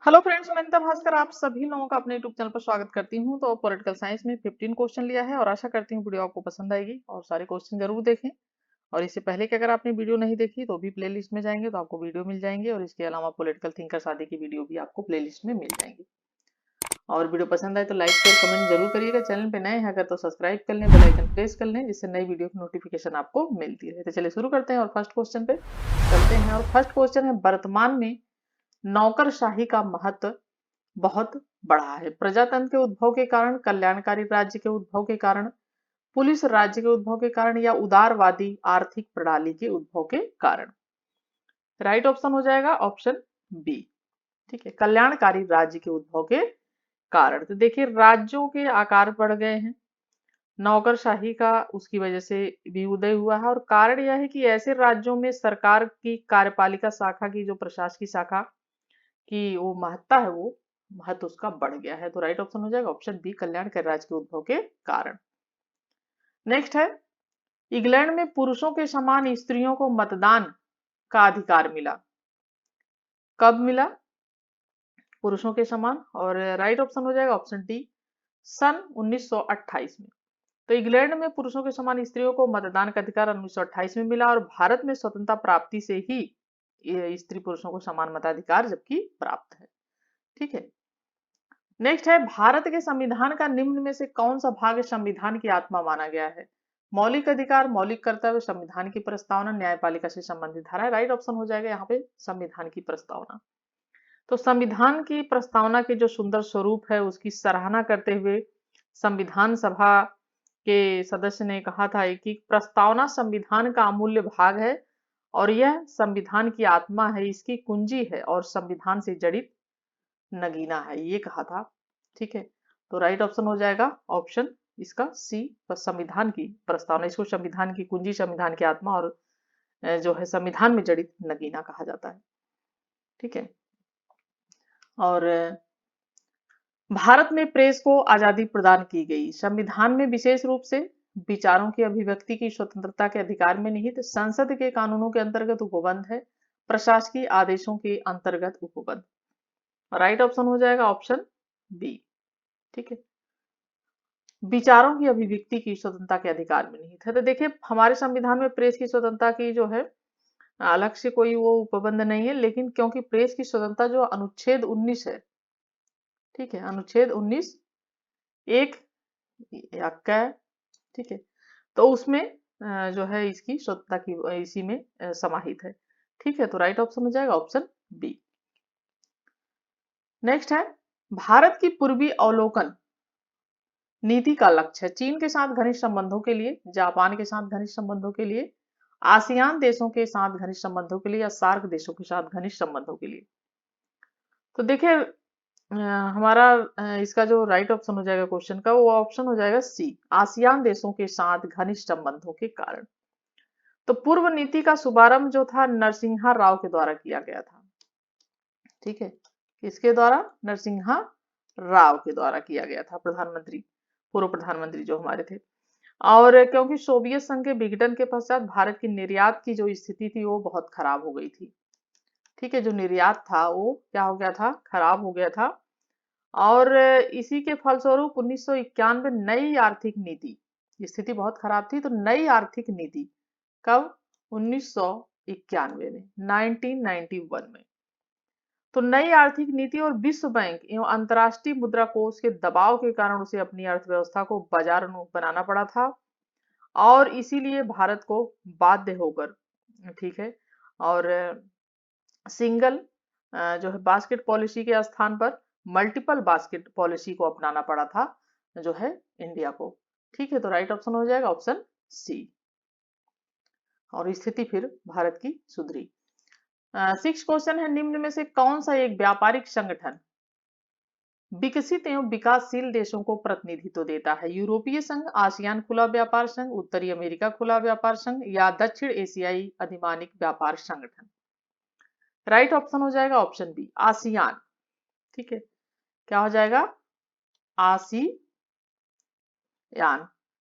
Hello friends, मैं अनिता भास्कर आप सभी लोगों का अपने यूट्यूब चैनल पर स्वागत करती हूं। तो पॉलिटिकल साइंस में 15 क्वेश्चन लिया है और आशा करती हूँ वीडियो आपको पसंद आएगी और सारे क्वेश्चन जरूर देखें। और इससे पहले कि अगर आपने वीडियो नहीं देखी तो भी प्लेलिस्ट में जाएंगे तो आपको वीडियो मिल जाएंगे, और इसके अलावा पॉलिटिकल थिंकर्स आदि की वीडियो भी आपको प्लेलिस्ट में मिल जाएंगी। और वीडियो पसंद आए तो लाइक शेयर कमेंट जरूर करिएगा। चैनल पे नए हैं अगर तो सब्सक्राइब कर लें, बेल आइकन प्रेस कर लें, जिससे नई वीडियो की नोटिफिकेशन आपको मिलती रहे। तो चलिए शुरू करते हैं और फर्स्ट क्वेश्चन पे चलते हैं। और फर्स्ट क्वेश्चन है, वर्तमान में नौकरशाही का महत्व बहुत बढ़ा है। प्रजातंत्र के उद्भव के कारण, कल्याणकारी राज्य के उद्भव के कारण, पुलिस राज्य के उद्भव के कारण, या उदारवादी आर्थिक प्रणाली के उद्भव के कारण। राइट ऑप्शन हो जाएगा ऑप्शन बी। ठीक है, कल्याणकारी राज्य के उद्भव के कारण। तो देखिए, राज्यों के आकार बढ़ गए हैं, नौकरशाही का उसकी वजह से भी उदय हुआ है, और कारण यह है कि ऐसे राज्यों में सरकार की कार्यपालिका शाखा की, जो प्रशासकीय शाखा की वो महत्ता है, वो महत्व उसका बढ़ गया है। तो राइट ऑप्शन हो जाएगा ऑप्शन बी, कल्याणकारी राज्य के उद्भव के कारण। नेक्स्ट है, इंग्लैंड में पुरुषों के समान स्त्रियों को मतदान का अधिकार मिला। कब मिला? पुरुषों के समान। और राइट ऑप्शन हो जाएगा ऑप्शन डी, सन 1928 में। तो इंग्लैंड में पुरुषों के समान स्त्रियों को मतदान का अधिकार 1928 में मिला, और भारत में स्वतंत्रता प्राप्ति से ही ये स्त्री पुरुषों को समान मताधिकार जबकि प्राप्त है। ठीक है। नेक्स्ट है, भारत के संविधान का निम्न में से कौन सा भाग संविधान की आत्मा माना गया है? मौलिक अधिकार, मौलिक कर्तव्य, संविधान की प्रस्तावना, न्यायपालिका से संबंधित धारा। राइट ऑप्शन हो जाएगा यहाँ पे संविधान की प्रस्तावना। तो संविधान की प्रस्तावना के जो सुंदर स्वरूप है उसकी सराहना करते हुए संविधान सभा के सदस्य ने कहा था कि प्रस्तावना संविधान का अमूल्य भाग है और यह संविधान की आत्मा है, इसकी कुंजी है और संविधान से जड़ित नगीना है, ये कहा था। ठीक है, तो राइट ऑप्शन हो जाएगा ऑप्शन इसका सी, संविधान की प्रस्तावना। इसको संविधान की कुंजी, संविधान की आत्मा और जो है संविधान में जड़ित नगीना कहा जाता है। ठीक है। और भारत में प्रेस को आजादी प्रदान की गई। संविधान में विशेष रूप से विचारों की अभिव्यक्ति की स्वतंत्रता के अधिकार में निहित संसद के कानूनों के अंतर्गत उपबंध है, प्रशासकीय आदेशों के अंतर्गत उपबंध। राइट ऑप्शन हो जाएगा ऑप्शन बी। ठीक है, विचारों की अभिव्यक्ति की स्वतंत्रता के अधिकार में निहित है। तो देखिए, हमारे संविधान में प्रेस की स्वतंत्रता की जो है अलग से कोई वो उपबंध नहीं है, लेकिन क्योंकि प्रेस की स्वतंत्रता जो अनुच्छेद 19 है, ठीक है, अनुच्छेद 19 एक का, ठीक है, तो उसमें जो है इसकी स्वतंत्रता की इसी में समाहित है। ठीक है, तो राइट ऑप्शन हो जाएगा ऑप्शन बी। नेक्स्ट है, भारत की पूर्वी अवलोकन नीति का लक्ष्य है चीन के साथ घनिष्ठ संबंधों के लिए, जापान के साथ घनिष्ठ संबंधों के लिए, आसियान देशों के साथ घनिष्ठ संबंधों के लिए, या सार्क देशों के साथ घनिष्ठ संबंधों के लिए। तो देखिए, हमारा इसका जो राइट ऑप्शन हो जाएगा क्वेश्चन का, वो ऑप्शन हो जाएगा सी, आसियान देशों के साथ घनिष्ठ संबंधों के कारण। तो पूर्व नीति का शुभारंभ जो था नरसिम्हा राव के द्वारा किया गया था। ठीक है, किसके द्वारा? नरसिम्हा राव के द्वारा किया गया था, प्रधानमंत्री, पूर्व प्रधानमंत्री जो हमारे थे। और क्योंकि सोवियत संघ के विघटन के पश्चात भारत की निर्यात की जो स्थिति थी वो बहुत खराब हो गई थी। ठीक है, जो निर्यात था वो क्या हो गया था? खराब हो गया था। और इसी के फलस्वरूप 1991 नई आर्थिक नीति, स्थिति बहुत खराब थी, तो नई आर्थिक नीति कब? 1991 में, 1991 में। तो नई आर्थिक नीति और विश्व बैंक एवं अंतर्राष्ट्रीय मुद्रा कोष के दबाव के कारण उसे अपनी अर्थव्यवस्था को बाजार उन्मुख बनाना पड़ा था, और इसीलिए भारत को बाध्य होकर, ठीक है, और सिंगल जो है बास्केट पॉलिसी के स्थान पर मल्टीपल बास्केट पॉलिसी को अपनाना पड़ा था जो है इंडिया को। ठीक है, तो राइट ऑप्शन हो जाएगा ऑप्शन सी, और स्थिति फिर भारत की सुधरी। सिक्स क्वेश्चन है, निम्न में से कौन सा एक व्यापारिक संगठन विकसित एवं विकासशील देशों को प्रतिनिधित्व देता है? यूरोपीय संघ, आसियान खुला व्यापार संघ, उत्तरी अमेरिका खुला व्यापार संघ, या दक्षिण एशियाई अधिमानिक व्यापार संगठन। राइट ऑप्शन हो जाएगा ऑप्शन बी, आसियान। ठीक है, क्या हो जाएगा? आसियान।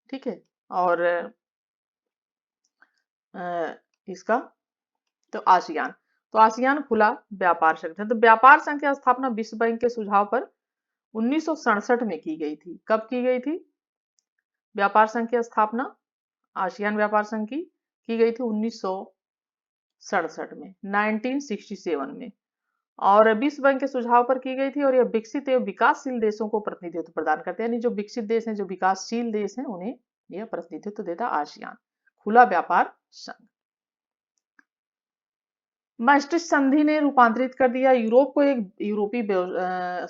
ठीक है, और इसका तो आसियान। तो आसियान खुला व्यापार संगठन। तो व्यापार संघ की स्थापना विश्व बैंक के सुझाव पर 1967 में की गई थी। कब की गई थी व्यापार संघ की स्थापना? आसियान व्यापार संघ की गई थी 1967 में, 1967 में, और विश्व बैंक के सुझाव पर की गई थी। और यह विकसित एवं विकासशील देशों को प्रतिनिधित्व प्रदान करते हैं, यानी जो विकसित देश हैं, जो विकासशील देश हैं, उन्हें यह प्रतिनिधित्व देता आसियान खुला व्यापार संघ। maastricht संधि ने रूपांतरित कर दिया यूरोप को एक यूरोपीय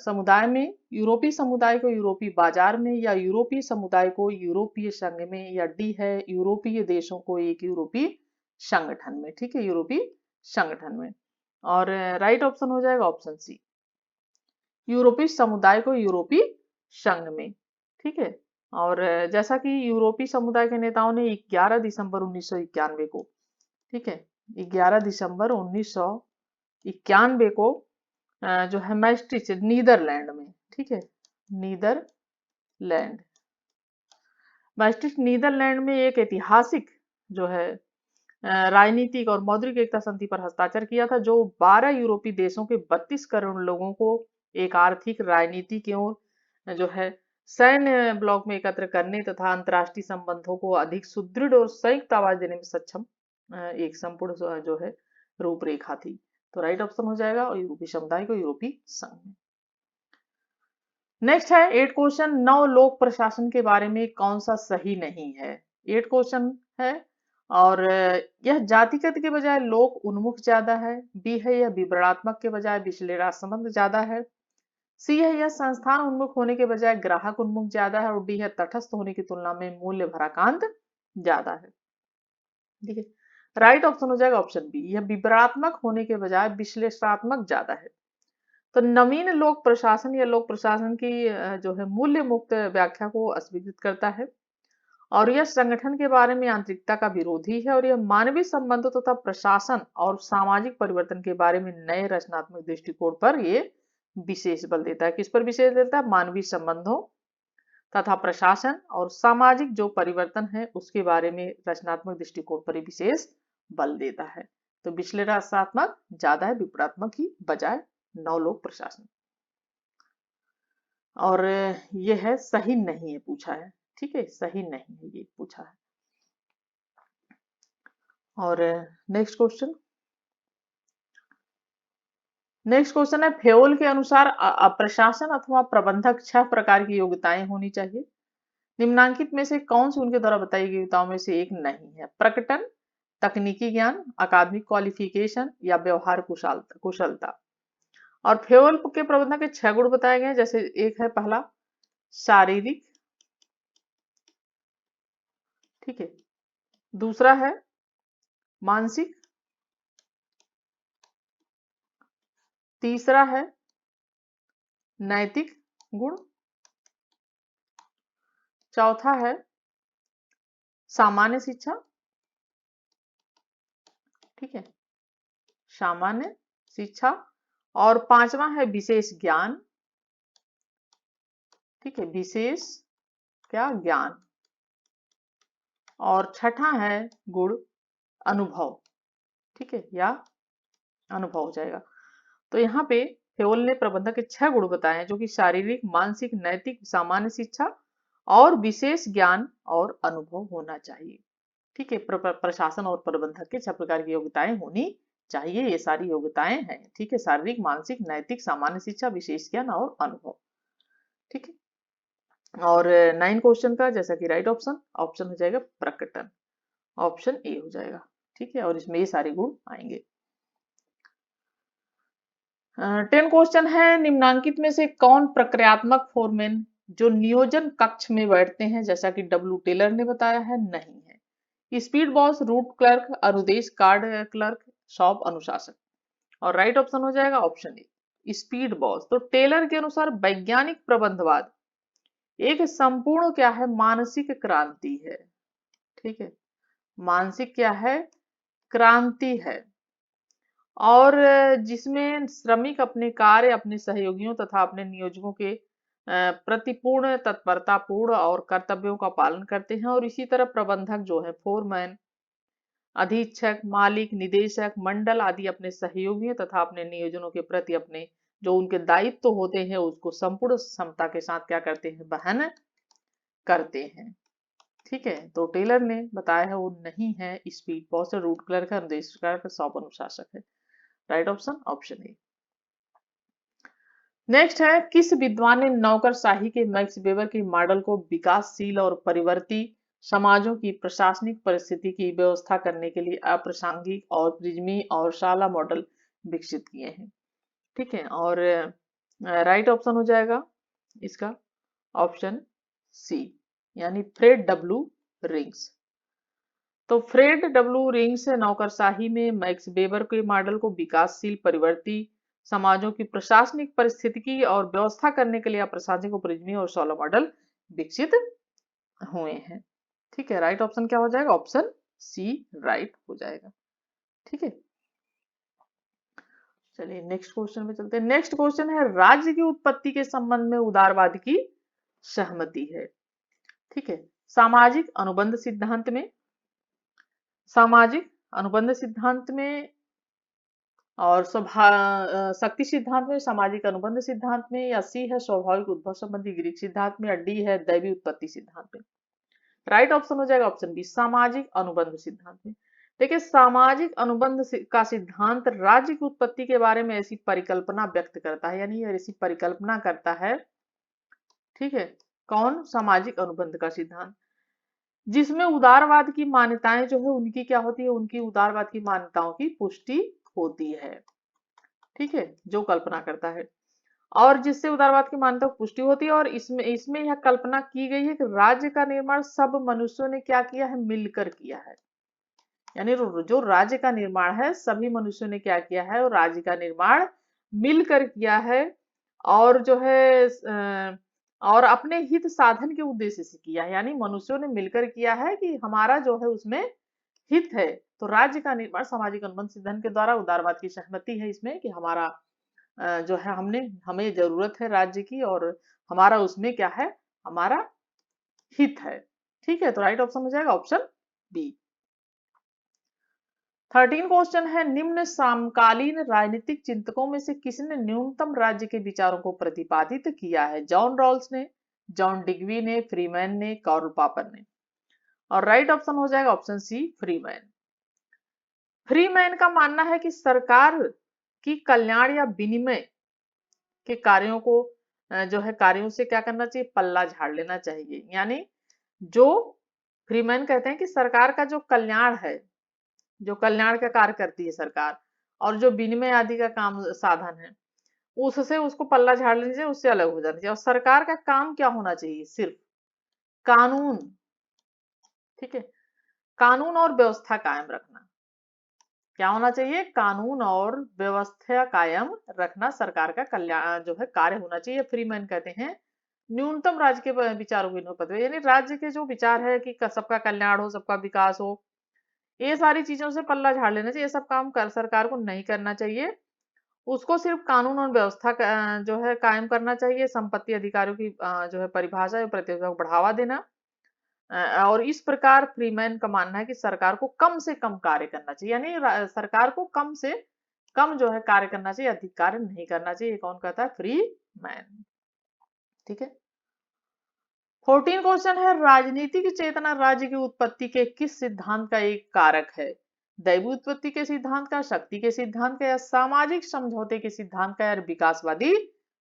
समुदाय में, यूरोपीय समुदाय को यूरोपीय बाजार में, या यूरोपीय समुदाय को यूरोपीय संघ में, या डी है यूरोपीय देशों को एक यूरोपीय संगठन में। ठीक है, यूरोपीय संगठन में। और राइट ऑप्शन हो जाएगा ऑप्शन सी, यूरोपीय समुदाय को यूरोपीय संघ में। ठीक है, और जैसा कि यूरोपीय समुदाय के नेताओं ने 11 दिसंबर 1991 को, ठीक है, 11 दिसंबर 1991 को जो है maastricht नीदरलैंड में, ठीक है, नीदरलैंड, maastricht नीदरलैंड में एक ऐतिहासिक जो है राजनीतिक और मौद्रिक एकता संधि पर हस्ताक्षर किया था, जो 12 यूरोपीय देशों के 32 करोड़ लोगों को एक आर्थिक, राजनीतिक एवं जो है सैन्य ब्लॉक में एकत्र करने तथा अंतर्राष्ट्रीय संबंधों को अधिक सुदृढ़ और संयुक्त आवाज देने में सक्षम एक संपूर्ण जो है रूपरेखा थी। तो राइट ऑप्शन हो जाएगा और यूरोपीय समुदाय को यूरोपीय संघ में। नेक्स्ट है 8 क्वेश्चन, नव लोक प्रशासन के बारे में कौन सा सही नहीं है। 8 क्वेश्चन है और यह जातिगत के बजाय लोक उन्मुख ज्यादा है। बी है यह विवरणात्मक के बजाय विश्लेषणात्मक संबंध ज्यादा है। सी है यह संस्थान उन्मुख होने के बजाय ग्राहक उन्मुख ज्यादा है। और डी है तटस्थ होने की तुलना में मूल्य भराकांत ज्यादा है। ठीक है, राइट ऑप्शन हो जाएगा ऑप्शन बी, यह विवरणात्मक होने के बजाय विश्लेषणात्मक ज्यादा है। तो नवीन लोक प्रशासन या लोक प्रशासन की जो है मूल्य मुक्त व्याख्या को अस्वीकृत करता है और यह संगठन के बारे में आंतरिकता का विरोधी है। और यह मानवीय संबंधों तथा प्रशासन और सामाजिक परिवर्तन के बारे में नए रचनात्मक दृष्टिकोण पर यह विशेष बल देता है। किस पर विशेष देता है? मानवीय संबंधों तथा प्रशासन और सामाजिक जो परिवर्तन है उसके बारे में रचनात्मक दृष्टिकोण पर विशेष बल देता है। तो विश्लेषणात्मक ज्यादा है विपणात्मक की बजाय नव लोक प्रशासन। और ये है सही नहीं है पूछा है। ठीक है, सही नहीं है ये पूछा है। और नेक्स्ट क्वेश्चन है फेओल के अनुसार प्रशासन अथवा प्रबंधक 6 प्रकार की योग्यताएं होनी चाहिए। निम्नांकित में से कौन सी उनके द्वारा बताई गई योग्यताओं में से एक नहीं है? प्रकटन, तकनीकी ज्ञान, अकादमिक क्वालिफिकेशन या व्यवहार कुशलता। और फेओल के प्रबंधक के 6 गुण बताए गए हैं। जैसे एक है पहला शारीरिक, ठीक है, दूसरा है मानसिक, तीसरा है नैतिक गुण, चौथा है सामान्य शिक्षा, ठीक है, सामान्य शिक्षा, और पांचवा है विशेष ज्ञान, ठीक है, विशेष क्या ज्ञान, और छठा है गुण अनुभव, ठीक है, या अनुभव हो जाएगा। तो यहाँ पे फेओल ने प्रबंधक के 6 गुण बताए हैं जो कि शारीरिक, मानसिक, नैतिक, सामान्य शिक्षा और विशेष ज्ञान और अनुभव होना चाहिए। ठीक है, प्रशासन और प्रबंधक के 6 प्रकार की योग्यताएं होनी चाहिए। ये सारी योग्यताएं हैं। ठीक है, शारीरिक, मानसिक, नैतिक, सामान्य शिक्षा, विशेष ज्ञान और अनुभव। ठीक है, और 9 क्वेश्चन का जैसा कि राइट ऑप्शन हो जाएगा प्रकटन, ऑप्शन ए हो जाएगा। ठीक है, और इसमें ये सारे गुण आएंगे। 10 क्वेश्चन है निम्नांकित में से कौन प्रक्रियात्मक फोरमैन जो नियोजन कक्ष में बैठते हैं जैसा कि डब्ल्यू टेलर ने बताया है नहीं है? स्पीड बॉस, रूट क्लर्क, अनुदेश कार्ड क्लर्क, शॉप अनुशासक। और राइट ऑप्शन हो जाएगा ऑप्शन ए स्पीड बॉस। तो टेलर के अनुसार वैज्ञानिक प्रबंधवाद एक संपूर्ण क्या है? मानसिक क्रांति है। ठीक है, मानसिक क्या है? क्रांति है, और जिसमें श्रमिक अपने कार्य, अपने सहयोगियों तथा अपने नियोजकों के प्रति पूर्ण तत्परता पूर्ण और कर्तव्यों का पालन करते हैं। और इसी तरह प्रबंधक जो है फोरमैन अधीक्षक, मालिक, निदेशक, मंडल आदि अपने सहयोगियों तथा अपने नियोजनों के प्रति अपने जो उनके दायित्व होते हैं उसको संपूर्ण क्षमता के साथ क्या करते हैं, वहन करते हैं। ठीक है, तो टेलर ने बताया है वो नहीं है स्पीड पोस्ट, रूट क्लर्क है, रजिस्ट्रार का शॉप अनुशासक है। Right option option A. Next है, किस विद्वान ने नौकरशाही के मैक्स वेबर के मॉडल को विकासशील और परिवर्ती समाजों की प्रशासनिक परिस्थिति की व्यवस्था करने के लिए अप्रासंगिक और प्रिज्मी और शाला मॉडल विकसित किए हैं। ठीक है, और राइट ऑप्शन हो जाएगा इसका ऑप्शन सी, यानी फ्रेड डब्ल्यू रिंग्स। तो फ्रेड डब्ल्यू रिंग्स नौकरशाही में मैक्स वेबर के मॉडल को विकासशील परिवर्ती समाजों की प्रशासनिक परिस्थिति और व्यवस्था करने के लिए अप्रासंगिक उपरिज्मी और सोलह मॉडल विकसित हुए हैं। ठीक है, राइट ऑप्शन क्या हो जाएगा, ऑप्शन सी राइट हो जाएगा। ठीक है, चलिए नेक्स्ट क्वेश्चन पे चलते हैं। नेक्स्ट क्वेश्चन है, राज्य की उत्पत्ति के संबंध में उदारवाद की सहमति है। ठीक है, सामाजिक अनुबंध सिद्धांत में, सामाजिक अनुबंध सिद्धांत में और शक्ति सिद्धांत में, सामाजिक अनुबंध सिद्धांत में, या सी है स्वाभाविक उद्भव संबंधी ग्रीक सिद्धांत में, या डी है दैवी उत्पत्ति सिद्धांत में। राइट ऑप्शन हो जाएगा ऑप्शन बी, सामाजिक अनुबंध सिद्धांत में। देखिए, सामाजिक अनुबंध का सिद्धांत राज्य की उत्पत्ति के बारे में ऐसी परिकल्पना व्यक्त करता है, यानी ऐसी परिकल्पना करता है। ठीक है, कौन, सामाजिक अनुबंध का सिद्धांत, जिसमें उदारवाद की मान्यताएं जो है उनकी क्या होती है, उनकी उदारवाद की मान्यताओं की पुष्टि होती है। ठीक है, जो कल्पना करता है और जिससे उदारवाद की मान्यता की पुष्टि होती है, और इसमें इसमें यह कल्पना की गई है कि राज्य का निर्माण सब मनुष्यों ने क्या किया है, मिलकर किया है। यानी जो राज्य का निर्माण है सभी मनुष्यों ने क्या किया है, और राज्य का निर्माण मिलकर किया है, और जो है और अपने हित साधन के उद्देश्य से किया है। यानी मनुष्यों ने मिलकर किया है कि हमारा जो है उसमें हित है। तो राज्य का निर्माण सामाजिक अनुबंध सिद्धांत के द्वारा, उदारवाद की सहमति है इसमें कि हमारा जो है हमें जरूरत है राज्य की, और हमारा उसमें क्या है, हमारा हित है। ठीक है, तो राइट ऑप्शन हो जाएगा ऑप्शन बी। 13 क्वेश्चन है, निम्न समकालीन राजनीतिक चिंतकों में से किसने न्यूनतम राज्य के विचारों को प्रतिपादित किया है? जॉन रॉल्स ने, जॉन डिग्वी ने, फ्रीमैन ने, कार्ल पॉपर ने। और राइट ऑप्शन हो जाएगा ऑप्शन सी, फ्रीमैन। फ्रीमैन का मानना है कि सरकार की कल्याण या विनिमय के कार्यों को जो है कार्यों से क्या करना चाहिए, पल्ला झाड़ लेना चाहिए। यानी जो फ्रीमैन कहते हैं कि सरकार का जो कल्याण है, जो कल्याण का कार्य करती है सरकार, और जो विनिमय आदि का काम साधन है, उससे उसको पल्ला झाड़ लेना चाहिए, उससे अलग हो जाना चाहिए। और सरकार का काम क्या होना चाहिए, सिर्फ कानून, ठीक है, कानून और व्यवस्था कायम रखना। क्या होना चाहिए, कानून और व्यवस्था कायम रखना सरकार का कल्याण जो है कार्य होना चाहिए। फ्रीमैन कहते हैं न्यूनतम राज्य के विचारों की, यानी राज्य के जो विचार है कि सबका कल्याण हो, सबका विकास हो, ये सारी चीजों से पल्ला झाड़ लेना चाहिए। ये सब काम कर सरकार को नहीं करना चाहिए, उसको सिर्फ कानून और व्यवस्था जो है कायम करना चाहिए। संपत्ति अधिकारियों की जो है परिभाषा या प्रतियोगिता को बढ़ावा देना, और इस प्रकार फ्रीमैन का मानना है कि सरकार को कम से कम कार्य करना चाहिए, यानी सरकार को कम से कम जो है कार्य करना चाहिए, अधिक कार्य नहीं करना चाहिए। कौन कहता है, फ्रीमैन। ठीक है, 14 क्वेश्चन है, राजनीतिक चेतना राज्य की उत्पत्ति के किस सिद्धांत का एक कारक है? दैवी उत्पत्ति के सिद्धांत का, शक्ति के सिद्धांत का, या सामाजिक समझौते के सिद्धांत का, या विकासवादी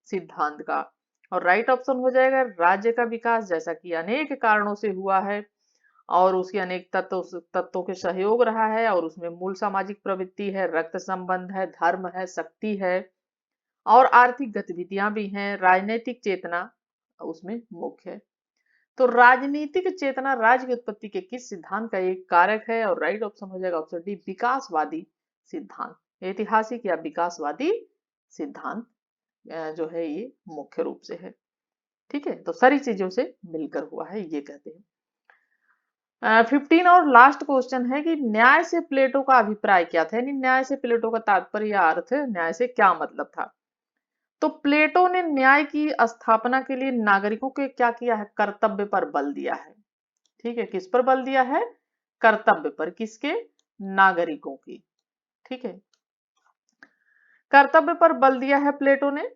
सिद्धांत का। और राइट ऑप्शन हो जाएगा राज्य का विकास, जैसा कि अनेक कारणों से हुआ है और उसके अनेक तत्वों के सहयोग रहा है, और उसमें मूल सामाजिक प्रवृत्ति है, रक्त संबंध है, धर्म है, शक्ति है, और आर्थिक गतिविधियां भी हैं। राजनीतिक चेतना उसमें मुख्य है। तो राजनीतिक चेतना राज्य की उत्पत्ति के किस सिद्धांत का एक कारक है? और राइट ऑप्शन हो जाएगा ऑप्शन डी, विकासवादी सिद्धांत। ऐतिहासिक या विकासवादी सिद्धांत जो है ये मुख्य रूप से है। ठीक है, तो सारी चीजों से मिलकर हुआ है, ये कहते हैं। 15 और लास्ट क्वेश्चन है कि न्याय से प्लेटो का अभिप्राय क्या था? यानी न्याय से प्लेटो का तात्पर्य या अर्थ, न्याय से क्या मतलब था? तो प्लेटो ने न्याय की स्थापना के लिए नागरिकों के क्या किया है, कर्तव्य पर बल दिया है। ठीक है, किस पर बल दिया है, कर्तव्य पर। किसके, नागरिकों की। ठीक है, कर्तव्य पर बल दिया है प्लेटो ने,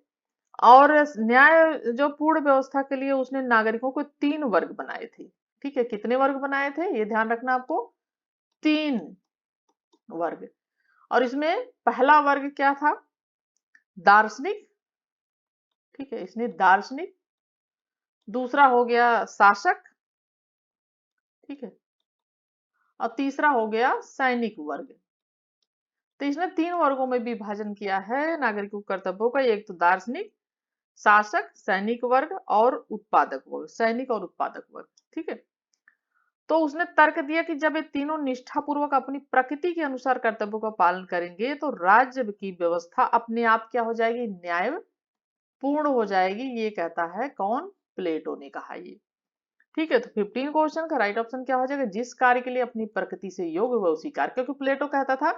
और न्याय जो पूर्ण व्यवस्था के लिए उसने नागरिकों को 3 वर्ग बनाए थे। ठीक है, कितने वर्ग बनाए थे ये ध्यान रखना आपको, 3 वर्ग। और इसमें पहला वर्ग क्या था, दार्शनिक। ठीक है, इसने दार्शनिक, दूसरा हो गया शासक। ठीक है, और तीसरा हो गया सैनिक वर्ग। तो इसने 3 वर्गों में विभाजन किया है नागरिकों के कर्तव्यों का, एक तो दार्शनिक, शासक, सैनिक वर्ग और उत्पादक वर्ग, सैनिक और उत्पादक वर्ग। ठीक है, तो उसने तर्क दिया कि जब ये तीनों निष्ठापूर्वक अपनी प्रकृति के अनुसार कर्तव्यों का पालन करेंगे तो राज्य की व्यवस्था अपने आप क्या हो जाएगी, न्याय पूर्ण हो जाएगी। ये कहता है कौन, प्लेटो ने कहा ये। ठीक है, तो 15 क्वेश्चन का राइट ऑप्शन क्या हो जाएगा, जिस कार्य के लिए अपनी प्रकृति से योग्य वह उसी कार्य, क्योंकि प्लेटो कहता था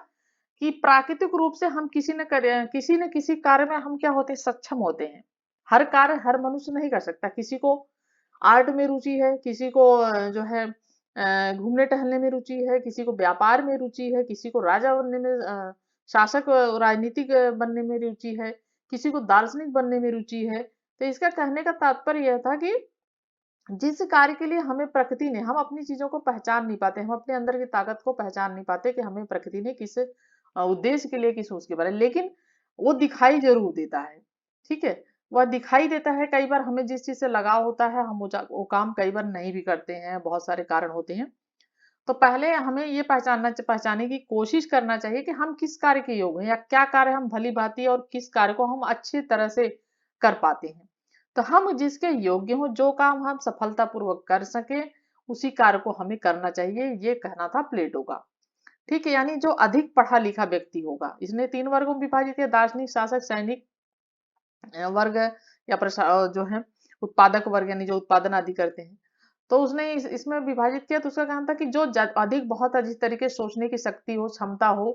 कि प्राकृतिक रूप से हम किसी न किसी कार्य में हम क्या होते हैं, सक्षम होते हैं। हर कार्य हर मनुष्य नहीं कर सकता। किसी को आर्ट में रुचि है, किसी को जो है घूमने टहलने में रुचि है, किसी को व्यापार में रुचि है, किसी को राजा बनने में शासक राजनीतिक बनने में रुचि है, किसी को दार्शनिक बनने में रुचि है। तो इसका कहने का तात्पर्य यह था कि जिस कार्य के लिए हमें प्रकृति ने, हम अपनी चीजों को पहचान नहीं पाते, हम अपने अंदर की ताकत को पहचान नहीं पाते कि हमें प्रकृति ने किस उद्देश्य के लिए, किस सोच के बारे, लेकिन वो दिखाई जरूर देता है। ठीक है, वह दिखाई देता है। कई बार हमें जिस चीज से लगाव होता है हम वो काम कई बार नहीं भी करते हैं, बहुत सारे कारण होते हैं। तो पहले हमें ये पहचानने की कोशिश करना चाहिए कि हम किस कार्य के योग्य हैं, या क्या कार्य हम भली भांति और किस कार्य को हम अच्छी तरह से कर पाते हैं। तो हम जिसके योग्य हो, जो काम हम सफलतापूर्वक कर सके, उसी कार्य को हमें करना चाहिए, ये कहना था प्लेटो का। ठीक है, यानी जो अधिक पढ़ा लिखा व्यक्ति होगा, इसने 3 वर्गों में विभाजित किया, दार्शनिक, शासक, सैनिक वर्ग, या जो है उत्पादक वर्ग, यानी जो उत्पादन आदि करते हैं। तो उसने इसमें विभाजित किया। तो उसका कहना था कि जो अधिक बहुत अधिक तरीके से सोचने की शक्ति हो, क्षमता हो,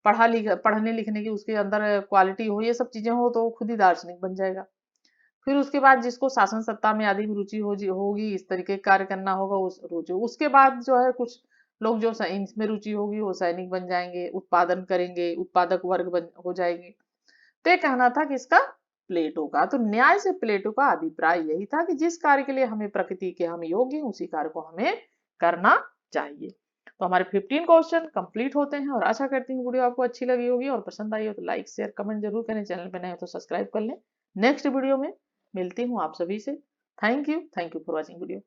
पढ़ने लिखने की उसके अंदर क्वालिटी हो, ये सब चीजें हो, तो वो खुद ही दार्शनिक बन जाएगा। फिर उसके बाद जिसको शासन सत्ता में आदि में रुचि होगी, इस तरीके का कार्य करना होगा, उस रुचि, उसके बाद जो है कुछ लोग जो इसमें रुचि होगी वो सैनिक बन जाएंगे, उत्पादन करेंगे, उत्पादक वर्ग हो जाएंगे। तो ये कहना था किसका, प्लेटो का। तो न्याय से प्लेटो का अभिप्राय यही था कि जिस कार्य के लिए हमें प्रकृति के हम योग्य हैं, उसी कार्य को हमें करना चाहिए। तो हमारे 15 क्वेश्चन कंप्लीट होते हैं, और आशा करती हूँ वीडियो आपको अच्छी लगी होगी, और पसंद आई हो तो लाइक शेयर कमेंट जरूर करें, चैनल पे नए हो तो सब्सक्राइब कर लें। नेक्स्ट वीडियो में मिलती हूँ आप सभी से। Thank you for watching video.